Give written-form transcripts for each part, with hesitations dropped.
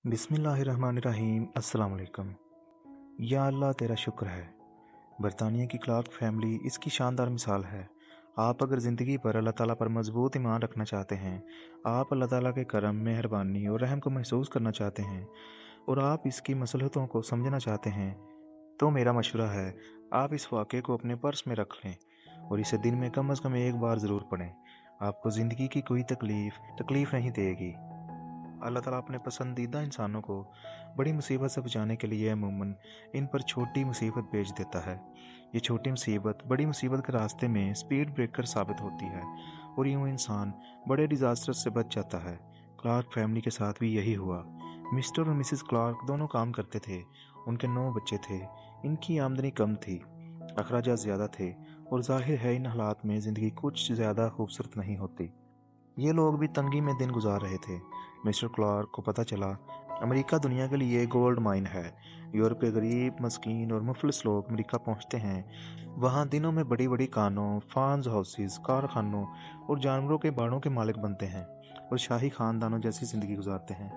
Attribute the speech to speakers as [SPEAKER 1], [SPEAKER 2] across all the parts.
[SPEAKER 1] बिस्मिल्लाहिर्रहमानिर्रहीम। अस्सलाम वालेकुम। या अल्लाह तेरा शुक्र है। बरतानिया की क्लार्क फैमिली इसकी शानदार मिसाल है। आप अगर ज़िंदगी पर अल्लाह ताला पर मजबूत ईमान रखना चाहते हैं, आप अल्लाह ताला के करम, मेहरबानी और रहम को महसूस करना चाहते हैं और आप इसकी मसलहतों को समझना चाहते हैं, तो मेरा मशवरा है आप इस वाक़े को अपने पर्स में रख लें और इसे दिन में कम से कम एक बार ज़रूर पढ़ें। आपको ज़िंदगी की कोई तकलीफ़ नहीं देगी। अल्लाह ताला अपने पसंदीदा इंसानों को बड़ी मुसीबत से बचाने के लिए अमूमन इन पर छोटी मुसीबत भेज देता है। ये छोटी मुसीबत बड़ी मुसीबत के रास्ते में स्पीड ब्रेकर साबित होती है और यूँ इंसान बड़े डिज़ास्टर से बच जाता है। क्लार्क फैमिली के साथ भी यही हुआ। मिस्टर और मिसिस क्लार्क दोनों काम करते थे। उनके 9 बच्चे थे। इनकी आमदनी कम थी, अखराजात ज़्यादा थे और जाहिर है इन हालात में ज़िंदगी कुछ ज़्यादा खूबसूरत नहीं होती। ये लोग भी तंगी में दिन गुजार रहे थे। मिस्टर क्लार्क को पता चला अमेरिका दुनिया के लिए गोल्ड माइन है। यूरोप के गरीब, मस्कीन और मुफलिस लोग अमेरिका पहुंचते हैं। वहां दिनों में बड़ी बड़ी कानों, फार्म हाउसेस, कारखानों और जानवरों के बाड़ों के मालिक बनते हैं और शाही खानदानों जैसी ज़िंदगी गुजारते हैं।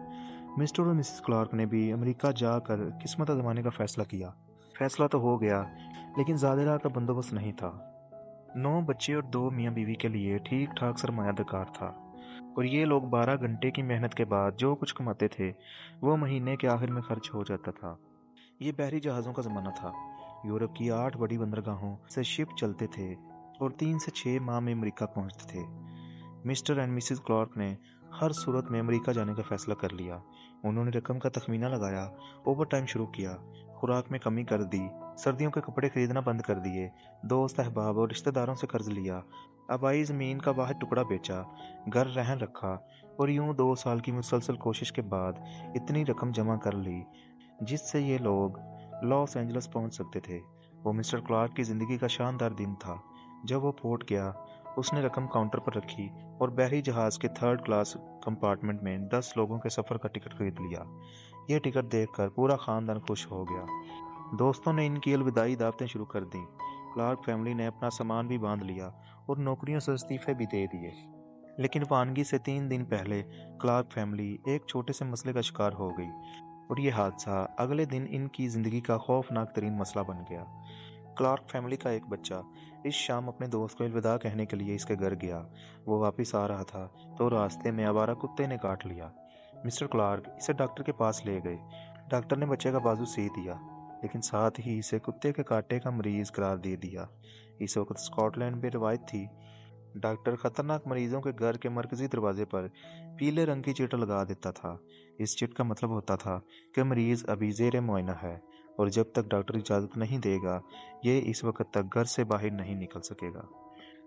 [SPEAKER 1] मिस्टर और मिसेस क्लार्क ने भी अमेरिका जाकर किस्मत आजमाने का फ़ैसला किया। फैसला तो हो गया, लेकिन ज़्यादा का बंदोबस्त नहीं था। 9 बच्चे और 2 मियाँ बीवी के लिए ठीक ठाक सरमाया दरकार था और ये लोग 12 घंटे की मेहनत के बाद जो कुछ कमाते थे वो महीने के आखिर में खर्च हो जाता था। ये बहरी जहाज़ों का ज़माना था। यूरोप की 8 बड़ी बंदरगाहों से शिप चलते थे और 3 से 6 माह में अमेरिका पहुंचते थे। मिस्टर एंड मिसेस क्लार्क ने हर सूरत में अमेरिका जाने का फैसला कर लिया। उन्होंने रकम का तखमीना लगाया, ओवर टाइम शुरू किया, खुराक में कमी कर दी, सर्दियों के कपड़े खरीदना बंद कर दिए, दोस्त अहबाब और रिश्तेदारों से कर्ज लिया, आबाई ज़मीन का वाहिद टुकड़ा बेचा, घर रहन रखा और यूं 2 साल की मुसलसल कोशिश के बाद इतनी रकम जमा कर ली जिससे ये लोग लॉस एंजल्स पहुंच सकते थे। वो मिस्टर क्लार्क की ज़िंदगी का शानदार दिन था। जब वो पोर्ट गया, उसने रकम काउंटर पर रखी और बहरी जहाज़ के 3rd क्लास कंपार्टमेंट में 10 लोगों के सफ़र का टिकट खरीद लिया। यह टिकट देखकर पूरा ख़ानदान खुश हो गया। दोस्तों ने इनकी अलविदाई दावतें शुरू कर दी। क्लार्क फैमिली ने अपना सामान भी बांध लिया और नौकरियों से इस्तीफे भी दे दिए। लेकिन वानगी से 3 दिन पहले क्लार्क फैमिली एक छोटे से मसले का शिकार हो गई और ये हादसा अगले दिन इनकी ज़िंदगी का खौफनाक तरीन मसला बन गया। क्लार्क फैमिली का एक बच्चा इस शाम अपने दोस्त को अलविदा कहने के लिए इसके घर गया। वो वापस आ रहा था तो रास्ते में आवारा कुत्ते ने काट लिया। मिस्टर क्लार्क इसे डॉक्टर के पास ले गए। डॉक्टर ने बच्चे का बाजू सी दिया, लेकिन साथ ही इसे कुत्ते के कांटे का मरीज करार दे दिया। इस वक्त स्कॉटलैंड में रिवायत थी, डॉक्टर खतरनाक मरीजों के घर के मरकजी दरवाजे पर पीले रंग की चिट लगा देता था। इस चिट का मतलब होता था कि मरीज अभी ज़ेर मुआयना है और जब तक डॉक्टर इजाज़त नहीं देगा ये इस वक्त तक घर से बाहर नहीं निकल सकेगा।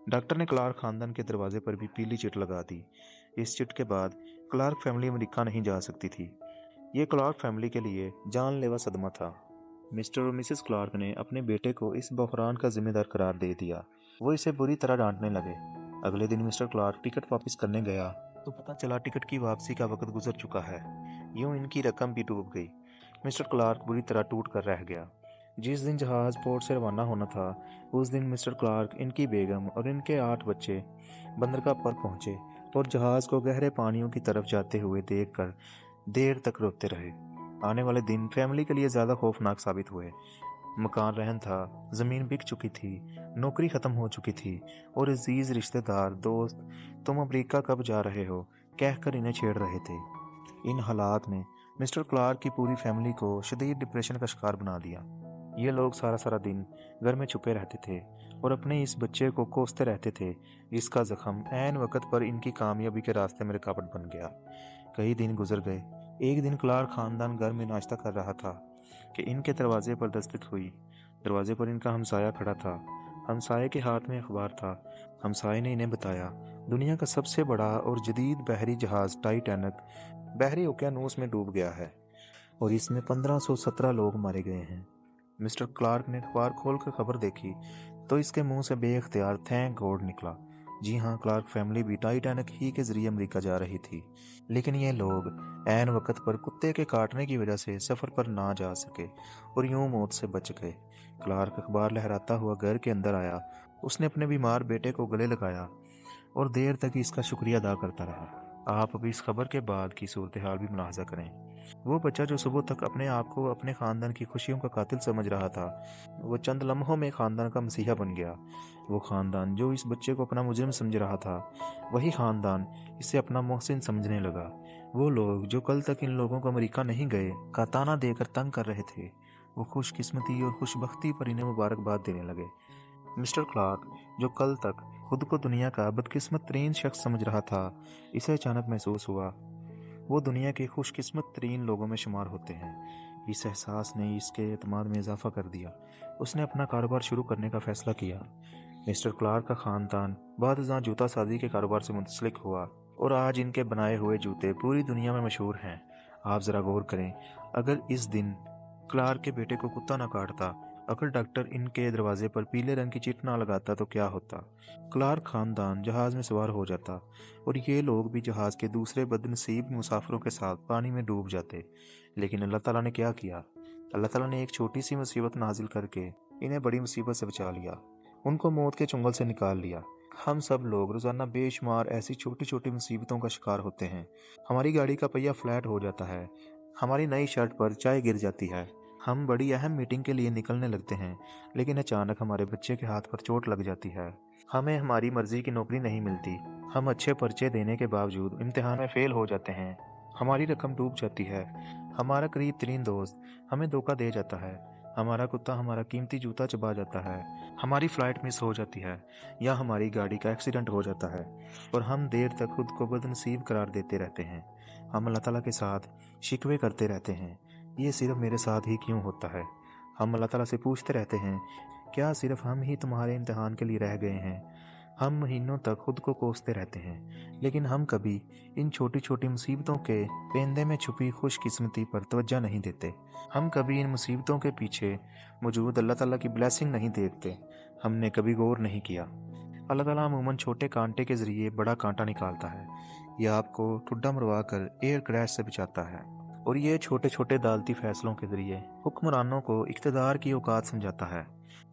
[SPEAKER 1] डॉक्टर ने क्लार्क खानदान के दरवाजे पर भी पीली चिट लगा दी। इस चिट के बाद क्लार्क फैमिली अमेरिका नहीं जा सकती थी। ये क्लार्क फैमिली के लिए जानलेवा सदमा था। मिस्टर और मिसेस क्लार्क ने अपने बेटे को इस बहरान का जिम्मेदार करार दे दिया। वो इसे बुरी तरह डांटने लगे। अगले दिन मिस्टर क्लार्क टिकट वापस करने गया तो पता चला टिकट की वापसी का वक्त गुजर चुका है। यूं इनकी रकम भी डूब गई। मिस्टर क्लार्क बुरी तरह टूट कर रह गया। जिस दिन जहाज़ पोर्ट से रवाना होना था उस दिन मिस्टर क्लार्क, इनकी बेगम और इनके 8 बच्चे बंदरगाह पर पहुंचे और जहाज़ को गहरे पानियों की तरफ जाते हुए देखकर देर तक रोते रहे। आने वाले दिन फैमिली के लिए ज़्यादा खौफनाक साबित हुए। मकान रहन था, ज़मीन बिक चुकी थी, नौकरी ख़त्म हो चुकी थी और अजीज़ रिश्तेदार, दोस्त तुम अमेरिका कब जा रहे हो कहकर इन्हें छेड़ रहे थे। इन हालात में मिस्टर क्लार्क की पूरी फैमिली को शदीद डिप्रेशन का शिकार बना दिया। ये लोग सारा सारा दिन घर में छुपे रहते थे और अपने इस बच्चे को कोसते रहते थे जिसका जख्म ऐन वक्त पर इनकी कामयाबी के रास्ते में रुकावट बन गया। कई दिन गुजर गए। एक दिन क्लार्क खानदान घर में नाश्ता कर रहा था कि इनके दरवाजे पर दस्तक हुई। दरवाजे पर इनका हमसाया खड़ा था। हमसाये के हाथ में अखबार था। हमसाये ने इन्हें बताया दुनिया का सबसे बड़ा और जदीद बहरी जहाज़ टाइटैनिक बहरी ओकेयानूस में डूब गया है और इसमें 1517 लोग मारे गए हैं। मिस्टर क्लार्क ने अखबार खोलकर खबर देखी तो इसके मुंह से बेइख्तियार थैंक गॉड निकला। जी हाँ, क्लार्क फैमिली भी टाइटैनिक ही के जरिए अमेरिका जा रही थी, लेकिन ये लोग ऐन वक्त पर कुत्ते के काटने की वजह से सफ़र पर ना जा सके और यूं मौत से बच गए। क्लार्क अखबार लहराता हुआ घर के अंदर आया। उसने अपने बीमार बेटे को गले लगाया और देर तक इसका शुक्रिया अदा करता रहा। आप अभी इस खबर के बाद की सूरत हाल भी मुलाहजा करें। وہ بچہ جو صبح تک اپنے آپ کو اپنے خاندان کی خوشیوں کا قاتل سمجھ رہا تھا، وہ چند لمحوں میں خاندان کا مسیحا بن گیا۔ وہ خاندان جو اس بچے کو اپنا مجرم سمجھ رہا تھا، وہی خاندان اسے اپنا محسن سمجھنے لگا۔ وہ لوگ جو کل تک ان لوگوں کو امریکہ نہیں گئے کا طعنہ دے کر تنگ کر رہے تھے، وہ خوش قسمتی اور خوش بختی پر انہیں مبارکباد دینے لگے۔ مسٹر کلارک، جو کل تک خود کو دنیا کا بدقسمت ترین شخص سمجھ رہا تھا، اسے اچانک محسوس ہوا وہ دنیا کے خوش قسمت ترین لوگوں میں شمار ہوتے ہیں۔ اس احساس نے اس کے اعتماد میں اضافہ کر دیا۔ اس نے اپنا کاروبار شروع کرنے کا فیصلہ کیا۔ مسٹر کلارک کا خاندان بعد ازاں جوتا سازی کے کاروبار سے منسلک ہوا اور آج ان کے بنائے ہوئے جوتے پوری دنیا میں مشہور ہیں۔ آپ ذرا غور کریں، اگر اس دن کلارک کے بیٹے کو کتا نہ کاٹتا، اگر ڈاکٹر ان کے دروازے پر پیلے رنگ کی چٹ نہ لگاتا تو کیا ہوتا؟ کلارک خاندان جہاز میں سوار ہو جاتا اور یہ لوگ بھی جہاز کے دوسرے بد نصیب مسافروں کے ساتھ پانی میں ڈوب جاتے۔ لیکن اللہ تعالیٰ نے کیا کیا؟ اللہ تعالیٰ نے ایک چھوٹی سی مصیبت نازل کر کے انہیں بڑی مصیبت سے بچا لیا، ان کو موت کے چنگل سے نکال لیا۔ ہم سب لوگ روزانہ بے شمار ایسی چھوٹی چھوٹی مصیبتوں کا شکار ہوتے ہیں۔ ہماری گاڑی کا پہیہ فلیٹ ہو جاتا ہے، ہماری نئی شرٹ پر چائے گر جاتی ہے، ہم بڑی اہم میٹنگ کے لیے نکلنے لگتے ہیں لیکن اچانک ہمارے بچے کے ہاتھ پر چوٹ لگ جاتی ہے، ہمیں ہماری مرضی کی نوکری نہیں ملتی، ہم اچھے پرچے دینے کے باوجود امتحان میں فیل ہو جاتے ہیں، ہماری رقم ڈوب جاتی ہے، ہمارا قریب ترین دوست ہمیں دھوکہ دے جاتا ہے، ہمارا کتا ہمارا قیمتی جوتا چبا جاتا ہے، ہماری فلائٹ مس ہو جاتی ہے یا ہماری گاڑی کا ایکسیڈنٹ ہو جاتا ہے اور ہم دیر تک خود کو بد نصیب قرار دیتے رہتے ہیں۔ ہم اللہ تعالیٰ کے ساتھ شکوے کرتے رہتے ہیں، یہ صرف میرے ساتھ ہی کیوں ہوتا ہے؟ ہم اللہ تعالیٰ سے پوچھتے رہتے ہیں، کیا صرف ہم ہی تمہارے امتحان کے لیے رہ گئے ہیں؟ ہم مہینوں تک خود کو کوستے رہتے ہیں لیکن ہم کبھی ان چھوٹی چھوٹی مصیبتوں کے پیندے میں چھپی خوش قسمتی پر توجہ نہیں دیتے۔ ہم کبھی ان مصیبتوں کے پیچھے موجود اللہ تعالیٰ کی بلیسنگ نہیں دیکھتے۔ ہم نے کبھی غور نہیں کیا، اللہ تعالیٰ عموماً چھوٹے کانٹے کے ذریعے بڑا کانٹا نکالتا ہے، یہ آپ کو ٹھڈا مروا کر ایئر کریش سے بچاتا ہے، اور یہ چھوٹے چھوٹے عدالتی فیصلوں کے ذریعے حکمرانوں کو اقتدار کی اوقات سمجھاتا ہے۔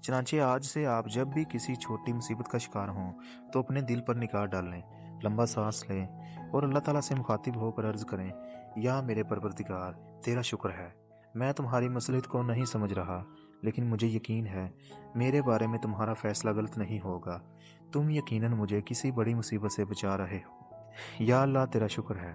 [SPEAKER 1] چنانچہ آج سے آپ جب بھی کسی چھوٹی مصیبت کا شکار ہوں تو اپنے دل پر نگاہ ڈالیں، لمبا سانس لیں اور اللہ تعالیٰ سے مخاطب ہو کر عرض کریں، یا میرے پروردگار، تیرا شکر ہے، میں تمہاری مصلحت کو نہیں سمجھ رہا لیکن مجھے یقین ہے میرے بارے میں تمہارا فیصلہ غلط نہیں ہوگا، تم یقیناً مجھے کسی بڑی مصیبت سے بچا رہے ہو۔ یا اللہ، تیرا شکر ہے۔